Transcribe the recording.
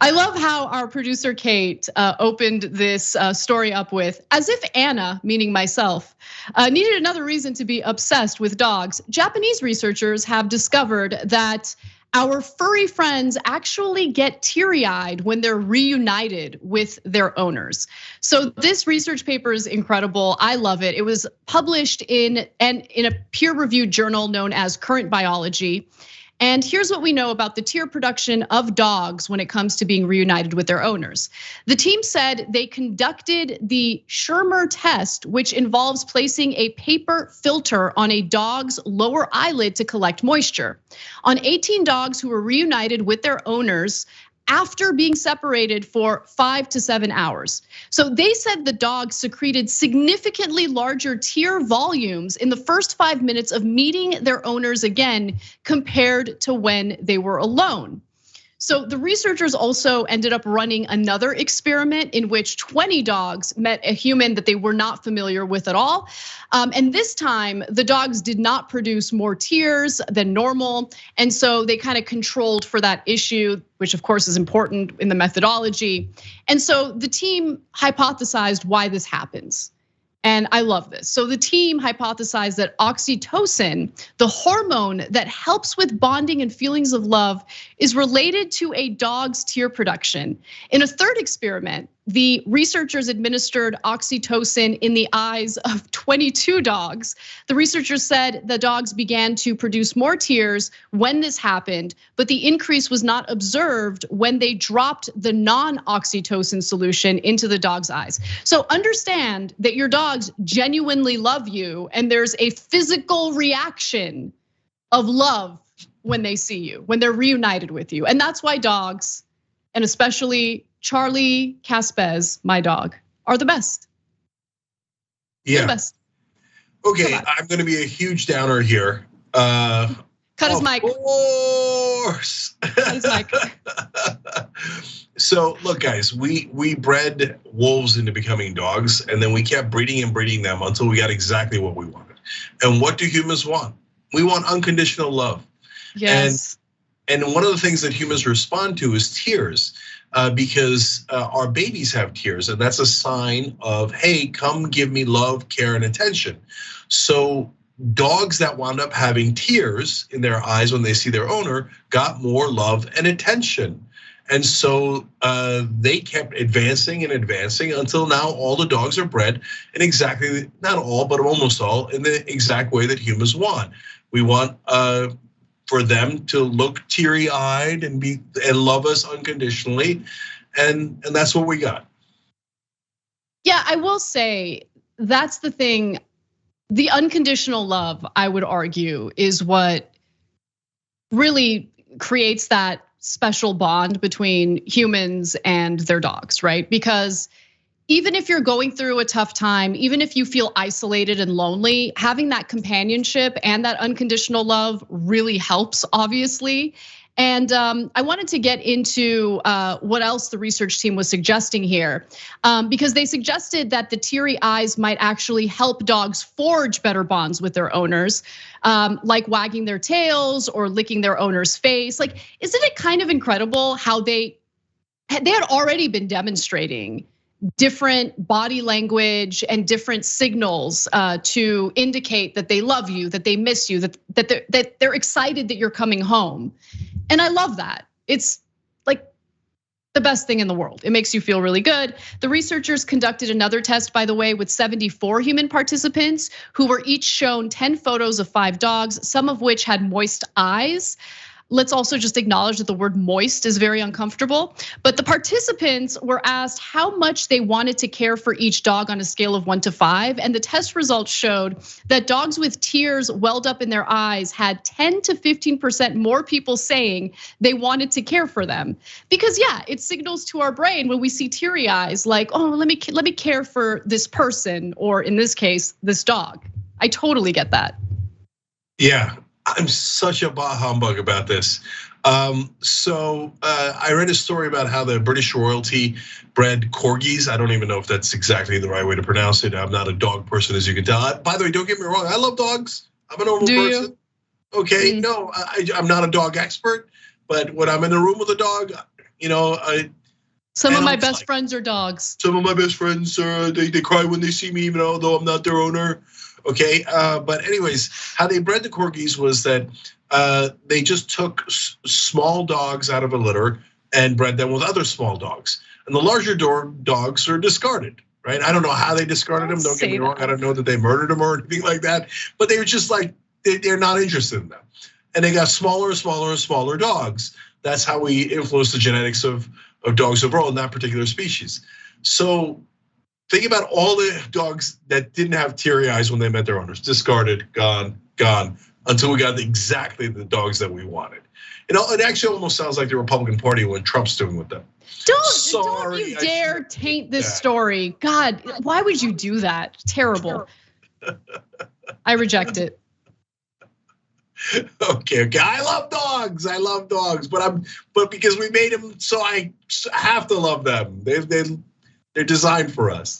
I love how our producer Kate opened this story up with, as if Anna, meaning myself, needed another reason to be obsessed with dogs. Japanese researchers have discovered that our furry friends actually get teary-eyed when they're reunited with their owners. So this research paper is incredible. I love it. It was published in a peer-reviewed journal known as Current Biology. And here's what we know about the tear production of dogs when it comes to being reunited with their owners. The team said they conducted the Schirmer test, which involves placing a paper filter on a dog's lower eyelid to collect moisture. On 18 dogs who were reunited with their owners after being separated for 5 to 7 hours. So they said the dogs secreted significantly larger tear volumes in the first 5 minutes of meeting their owners again compared to when they were alone. So the researchers also ended up running another experiment in which 20 dogs met a human that they were not familiar with at all. And this time the dogs did not produce more tears than normal. And so they kind of controlled for that issue, which of course is important in the methodology. And so the team hypothesized why this happens. And I love this. So the team hypothesized that oxytocin, the hormone that helps with bonding and feelings of love, is related to a dog's tear production. In a third experiment, the researchers administered oxytocin in the eyes of 22 dogs. The researchers said the dogs began to produce more tears when this happened, but the increase was not observed when they dropped the non-oxytocin solution into the dog's eyes. So understand that your dogs genuinely love you, and there's a physical reaction of love when they see you, when they're reunited with you. And that's why dogs, and especially Charlie Caspez, my dog, are the best. Yeah. The best. Okay, I'm gonna be a huge downer here. Cut his mic. Of course. Cut his mic. So look, guys, we bred wolves into becoming dogs, and then we kept breeding and breeding them until we got exactly what we wanted. And what do humans want? We want unconditional love. Yes. And one of the things that humans respond to is tears. Because our babies have tears, and that's a sign of, hey, come give me love, care, and attention. So dogs that wound up having tears in their eyes when they see their owner got more love and attention. And so they kept advancing and advancing until now all the dogs are bred in exactly, not all, but almost all, in the exact way that humans want. We want for them to look teary-eyed and love us unconditionally, and that's what we got. Yeah, I will say that's the thing. The unconditional love, I would argue, is what really creates that special bond between humans and their dogs, right? Because even if you're going through a tough time, even if you feel isolated and lonely, having that companionship and that unconditional love really helps, obviously. And I wanted to get into what else the research team was suggesting here, because they suggested that the teary eyes might actually help dogs forge better bonds with their owners, like wagging their tails or licking their owner's face. Like, isn't it kind of incredible how they had already been demonstrating different body language and different signals to indicate that they love you, that they miss you, that they're excited that you're coming home. And I love that. It's like the best thing in the world. It makes you feel really good. The researchers conducted another test, by the way, with 74 human participants who were each shown 10 photos of 5 dogs, some of which had moist eyes. Let's also just acknowledge that the word moist is very uncomfortable. But the participants were asked how much they wanted to care for each dog on a scale of 1 to 5. And the test results showed that dogs with tears welled up in their eyes had 10 to 15% more people saying they wanted to care for them. Because yeah, it signals to our brain when we see teary eyes like, oh, let me care for this person, or in this case, this dog. I totally get that. Yeah. I'm such a bah humbug about this. So I read a story about how the British royalty bred corgis. I don't even know if that's exactly the right way to pronounce it. I'm not a dog person, as you can tell. By the way, don't get me wrong, I love dogs. I'm a normal person. Okay, no, I'm not a dog expert, but when I'm in a room with a dog, Some of my best friends are dogs. Some of my best friends, they cry when they see me, even though I'm not their owner. Okay, but anyways, how they bred the corgis was that they just took small dogs out of a litter and bred them with other small dogs. And the larger dogs are discarded, right? I don't know how they discarded them. Don't get me wrong. I don't know that they murdered them or anything like that. But they were just like, they're not interested in them. And they got smaller and smaller and smaller dogs. That's how we influence the genetics of dogs overall in that particular species. So think about all the dogs that didn't have teary eyes when they met their owners, discarded, gone, until we got exactly the dogs that we wanted. It actually almost sounds like the Republican Party when Trump's doing with them. Don't you dare taint this story. God, why would you do that? Terrible. I reject it. Okay. I love dogs, but because we made them, so I have to love them. They're designed for us.